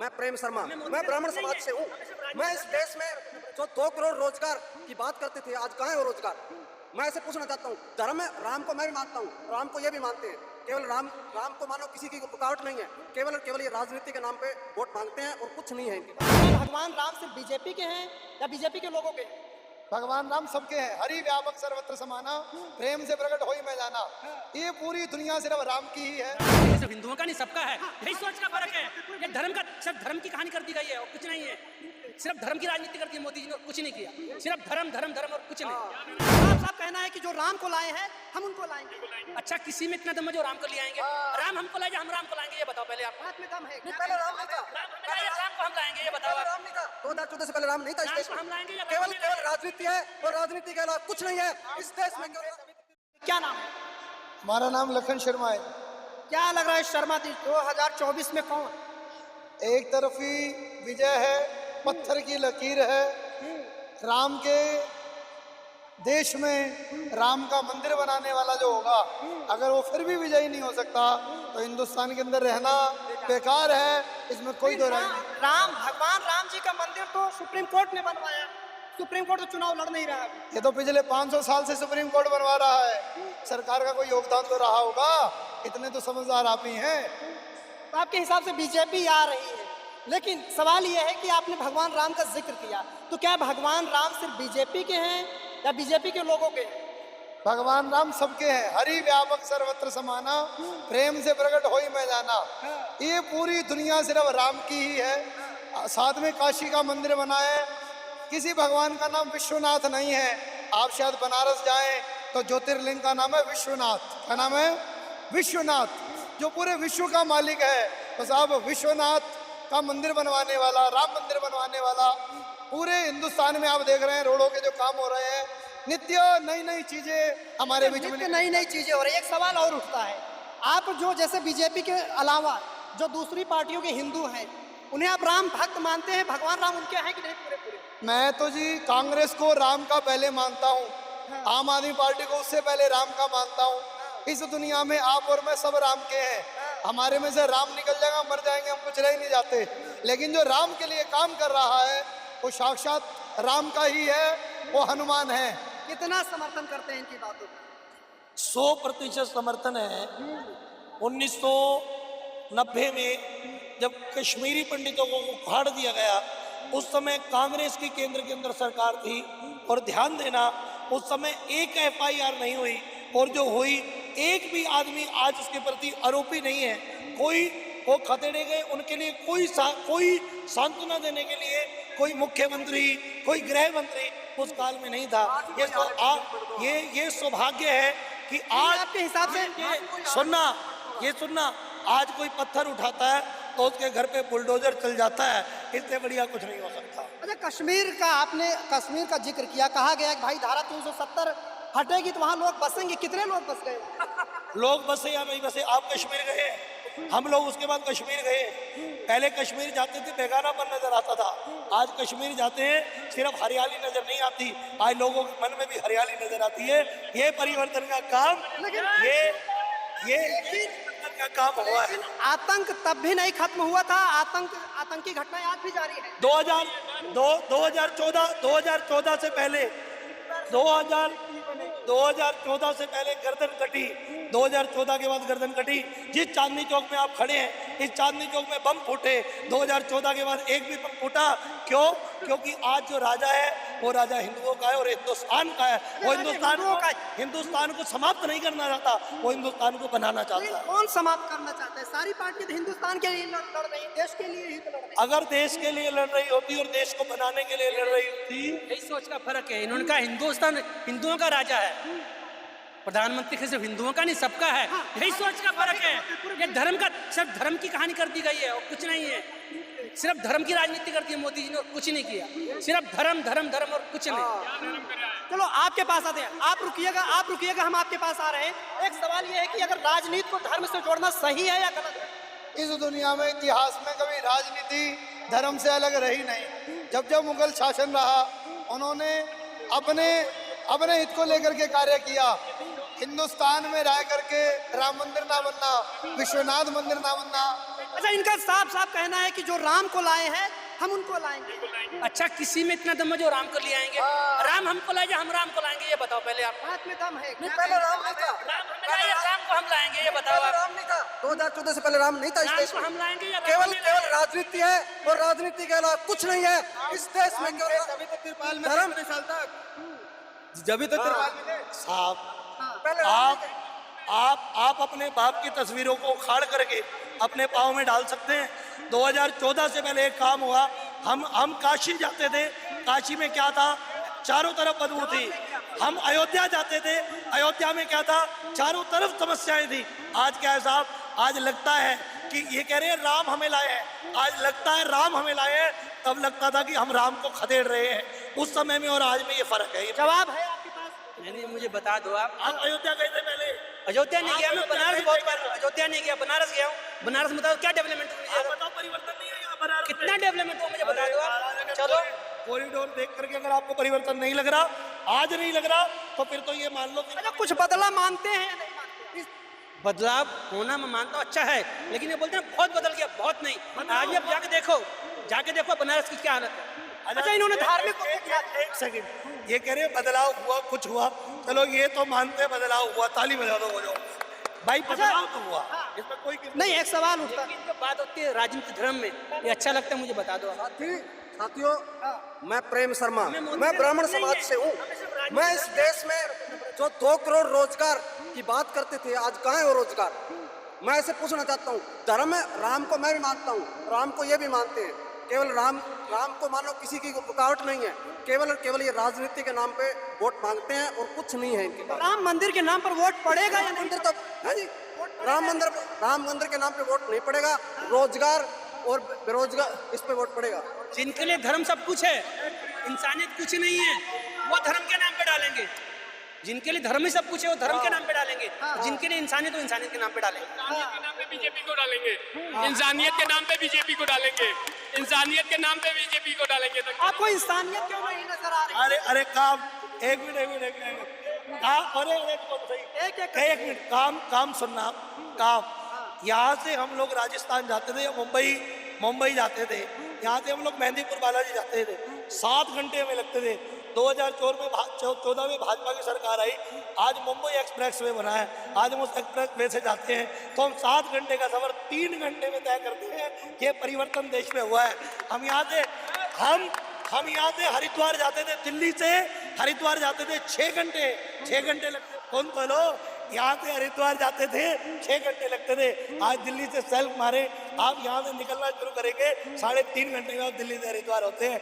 मैं प्रेम शर्मा, मैं ब्राह्मण समाज से हूँ। मैं इस देश में जो 2 करोड़ रोजगार की बात करते थे, आज कहाँ है वो रोजगार? मैं ऐसे पूछना चाहता हूँ, धर्म में राम को मैं भी मानता हूँ, राम को ये भी मानते हैं। केवल राम को मानो किसी की रुकावट नहीं है। केवल ये राजनीति के नाम पे वोट मांगते हैं और कुछ नहीं है इनके पास। भगवान राम सिर्फ बीजेपी के हैं या बीजेपी के लोगों के हैं? भगवान राम सबके हैं। हरि व्यापक सर्वत्र समाना, प्रेम से प्रकट होई मैं जाना। ये पूरी दुनिया सिर्फ राम की ही है। ये सिर्फ हिंदुओं का नहीं, सबका है। यही सोच का फर्क है। ये धर्म का, सिर्फ धर्म की कहानी कर दी गई है और कुछ नहीं है। सिर्फ धर्म की राजनीति करती है मोदी जी ने, और कुछ नहीं किया। सिर्फ धर्म धर्म धर्म और कुछ नहीं। साफ कहना है कि जो राम को लाए हैं हम उनको लाएंगे। अच्छा, किसी में इतना दम है जो राम को ले आएंगे? राम हमको लाएंगे, हम राम को लाएंगे, ये बताओ पहले आप। बात में दम है। पहले राम नहीं था, राम को हम लाएंगे, ये बताओ पहले आप। राम नहीं था, 2014 से पहले राम नहीं था इस राम देश को में। हम लाएंगे या केवल राजनीति है और राजनीति के अलावा कुछ नहीं है इस देश में। क्या नाम है? हमारा नाम लखन शर्मा है। क्या लग रहा है शर्मा जी 2024 में कौन? एक तरफ ही विजय है, पत्थर की लकीर है। राम के देश में राम का मंदिर बनाने वाला जो होगा, अगर वो फिर भी विजयी नहीं हो सकता तो हिंदुस्तान के अंदर रहना बेकार है, इसमें कोई दो राय नहीं। भगवान राम जी का मंदिर तो सुप्रीम कोर्ट ने बनवाया। सुप्रीम कोर्ट तो चुनाव लड़ नहीं रहा है। ये तो पिछले 500 साल से सुप्रीम कोर्ट बनवा रहा है। सरकार का कोई योगदान तो रहा होगा, इतने तो समझदार आप ही हैं। तो आपके हिसाब से बीजेपी आ रही है, लेकिन सवाल यह है कि आपने भगवान राम का जिक्र किया, तो क्या भगवान राम सिर्फ बीजेपी के हैं या बीजेपी के लोगों के हैं? भगवान राम सबके हैं। हरि व्यापक सर्वत्र समाना, प्रेम से प्रकट होई मैं जाना। ये पूरी दुनिया सिर्फ राम की ही है। साथ में काशी का मंदिर बना है। किसी भगवान का नाम विश्वनाथ नहीं है। आप शायद बनारस जाएं तो ज्योतिर्लिंग का नाम है विश्वनाथ। क्या नाम है? विश्वनाथ, जो पूरे विश्व का मालिक है। तो साहब, विश्वनाथ का मंदिर बनवाने वाला, राम मंदिर बनवाने वाला, पूरे हिंदुस्तान में आप देख रहे हैं रोडों के जो काम हो रहे हैं, नित्य नई नई चीजें हमारे बीच में, नई नई चीजें हो रही है। एक सवाल और उठता है, आप जो जैसे बीजेपी के अलावा जो दूसरी पार्टियों के हिंदू हैं, उन्हें आप राम भक्त मानते हैं? भगवान राम उनके हैं कि नहीं पूरे पूरे? मैं तो जी कांग्रेस को राम का पहले मानता हूँ, आम आदमी पार्टी को उससे पहले राम का मानता हूँ। इस दुनिया में आप और मैं सब राम के हैं। हमारे में से राम निकल जाएगा, मर जाएंगे, हम कुछ रह ही नहीं जाते। लेकिन जो राम के लिए काम कर रहा है वो साक्षात राम का ही है, वो हनुमान है। कितना समर्थन करते हैं इनकी बातों का? 100% समर्थन है। 1990 में जब कश्मीरी पंडितों को उखाड़ दिया गया, उस समय कांग्रेस की केंद्र के अंदर सरकार थी। और ध्यान देना, उस समय एक FIR नहीं हुई, और जो हुई एक भी आदमी आज उसके प्रति आरोपी नहीं है। कोई वो खदेड़े गए, उनके लिए कोई सांत्वना देने के लिए कोई मुख्यमंत्री, कोई गृह मंत्री उस काल में नहीं था। ये सौभाग्य है कि आज आपके हिसाब से सुनना, आज कोई पत्थर उठाता है तो उसके घर पे बुलडोजर चल जाता है। इससे बढ़िया कुछ नहीं हो सकता। अच्छा, आपने कश्मीर का जिक्र किया, कहा गया कि भाई धारा 370 हटेगी तो वहाँ लोग बसेंगे। कितने लोग बस गए? लोग बसे या नहीं बसे, आप कश्मीर गए, हम लोग उसके बाद कश्मीर गए। पहले कश्मीर जाते थे बेगानापन नजर आता था, आज कश्मीर जाते हैं सिर्फ हरियाली नजर नहीं आती, आज लोगों के मन में भी हरियाली नजर आती है। ये परिवर्तन का काम, ये का काम हुआ है। आतंक तब भी नहीं खत्म हुआ था, आतंकी घटनाएं आज भी जारी है। 2014 से पहले 2014 से पहले गर्दन कटी, 2014 के बाद गर्दन कटी। जिस चांदनी चौक में आप खड़े हैं, इस चांदनी चौक में बम फूटे। 2014 के बाद एक भी बम फूटा क्यों? क्योंकि आज जो राजा है वो राजा हिंदुओं का है और हिंदुस्तान का है। वो हिंदुस्तान को समाप्त नहीं करना चाहता, वो हिंदुस्तान को बनाना चाहता है। कौन समाप्त करना चाहता है? सारी पार्टी तो हिंदुस्तान के लिए लड़ रही, देश के लिए ही तो लड़ रही। अगर देश के लिए लड़ रही होती और देश को बनाने के लिए लड़ रही होती। यही सोच का फर्क है। इन्होंने हिंदुस्तान हिंदुओं का राजा है, प्रधानमंत्री सिर्फ हिंदुओं का नहीं, सबका है। यही सोच का फर्क है। ये धर्म का, सिर्फ धर्म की कहानी कर दी गई है और कुछ नहीं है। सिर्फ धर्म की राजनीति करती है मोदी जी ने और कुछ नहीं किया। सिर्फ धर्म धर्म धर्म और कुछ नहीं। चलो आपके पास आते हैं, आप रुकिएगा, हम आपके पास आ रहे हैं। एक सवाल ये है कि अगर राजनीति को धर्म से जोड़ना सही है या गलत है? इस दुनिया में इतिहास में कभी राजनीति धर्म से अलग रही नहीं। जब जब मुगल शासन रहा, उन्होंने अपने हित को लेकर के कार्य किया। हिंदुस्तान में रह करके राम मंदिर ना बनना, विश्वनाथ मंदिर ना बनना, अच्छा, इनका साफ साफ कहना है कि जो राम को लाए हैं हम उनको लाएंगे। अच्छा, किसी में इतना दम है जो राम को ले आएंगे? राम हमको लाएंगे, हम राम को लाएंगे, ये बताओ पहले आप। बात में दम है। नहीं, पहले राम नहीं था। राम हमें लाइए, राम को हम लाएंगे, ये बताओ पहले आप। राम नहीं था। 2014 से पहले राम नहीं था इस राम देश को में। हम लाएंगे या राम केवल हमें केवल राजनीति है और राजनीति के अलावा कुछ नहीं है इस देश में। केवल धर्म जब तो साहब पहले राम नहीं आप अपने बाप की तस्वीरों को उखाड़ करके अपने पाँव में डाल सकते हैं। 2014 से पहले एक काम हुआ, हम काशी जाते थे, काशी में क्या था, चारों तरफ बदबू थी। हम अयोध्या जाते थे, अयोध्या में क्या था, चारों तरफ समस्याएं थी। आज क्या है साहब, आज लगता है कि ये कह रहे हैं राम हमें लाए हैं, आज लगता है राम हमें लाए हैं, तब लगता था कि हम राम को खदेड़ रहे हैं। उस समय में और आज में ये फर्क है। जवाब है आपके पास? नहीं, मुझे बता दो आप। आप अयोध्या गए थे पहले? अयोध्या नहीं गया मैं, बनारस बहुत बार। अयोध्या नहीं गया, बनारस गया हूँ। बनारस में बताओ क्या डेवलपमेंट आप बताओ, परिवर्तन नहीं है यहाँ बनारस में? कितना डेवलपमेंट हुआ मुझे बता दो आप। चलो, कॉरिडोर देख करके अगर आपको परिवर्तन नहीं लग रहा, आज नहीं लग रहा, तो फिर तो ये मान लो कि अच्छा, कुछ बदला मानते हैं या नहीं मानते? इस बदलाव होना मैं मानता हूँ अच्छा है, लेकिन ये बोलते हैं बहुत बदल गया, बहुत नहीं। आज भी आप जाके देखो बनारस की क्या हालत है। अच्छा, इन्होंने धार्मिक एक सेकंड, ये कह रहे हैं बदलाव हुआ, कुछ हुआ, चलो ये तो मानते हैं बदलाव हुआ, ताली बजा दो, हो जाओ भाई, बदलाव तो हुआ, इसमें कोई नहीं, एक सवाल उठता लेकिन जो बात होती है राजनीति धर्म में, ये अच्छा लगता है मुझे, बता दो आप। साथियों, मैं प्रेम शर्मा, हमें मोदी मैं से ब्राह्मण नहीं समाज है। से हूँ। हमें सिर्फ राजनीति मैं इस देश में जो 2 करोड़ रोजगार की बात करते थे, आज कहाँ है वो रोजगार? मैं ऐसे पूछना चाहता हूँ, धर्म है, राम को मैं भी मानता हूँ, राम को ये भी मानते हैं। केवल राम को मानो किसी की रुकावट नहीं है, केवल ये राजनीति के नाम पे वोट मांगते हैं और कुछ नहीं है इनके पास। राम मंदिर के नाम पर वोट पड़ेगा या नहीं? मंदिर तो है जी, राम मंदिर के नाम पे वोट नहीं पड़ेगा, रोजगार और बेरोजगार इस पे वोट पड़ेगा। जिनके लिए धर्म सब कुछ है, इंसानियत कुछ नहीं है, वो धर्म के नाम पे डालेंगे। जिनके लिए धर्म ही सब कुछ है, वो धर्म के नाम पे डालेंगे। जिनके लिए इंसानियत, वो इंसानियत के नाम पे डालेंगे। इंसानियत के नाम पे बीजेपी को डालेंगे, इंसानियत के नाम पे बीजेपी को डालेंगे, इंसानियत के नाम पे बीजेपी को डालेंगे। आपको इंसानियत क्यों नहीं नजर आ रही? अरे काम, एक मिनट एक मिनट, काम सुनना, काम। यहाँ से हम लोग राजस्थान जाते थे या मुंबई जाते थे, यहाँ से हम लोग मेहंदीपुर बालाजी जाते थे, 7 घंटे हमें लगते थे। 2014 में भाजपा की सरकार आई, आज मुंबई एक्सप्रेस वे बना है, आज हम उस एक्सप्रेस वे से जाते हैं तो हम 7 घंटे का सफर 3 घंटे में तय करते हैं। ये परिवर्तन देश में हुआ है। हम यहाँ से हरिद्वार जाते थे, दिल्ली से हरिद्वार जाते थे 6 घंटे लगते। कौन बोलो, यहाँ से हरिद्वार जाते थे 6 घंटे लगते थे। आज दिल्ली से सेल्फ मारे, आप यहाँ से निकलना शुरू करेंगे 3.5 घंटे में आप दिल्ली से हरिद्वार होते हैं।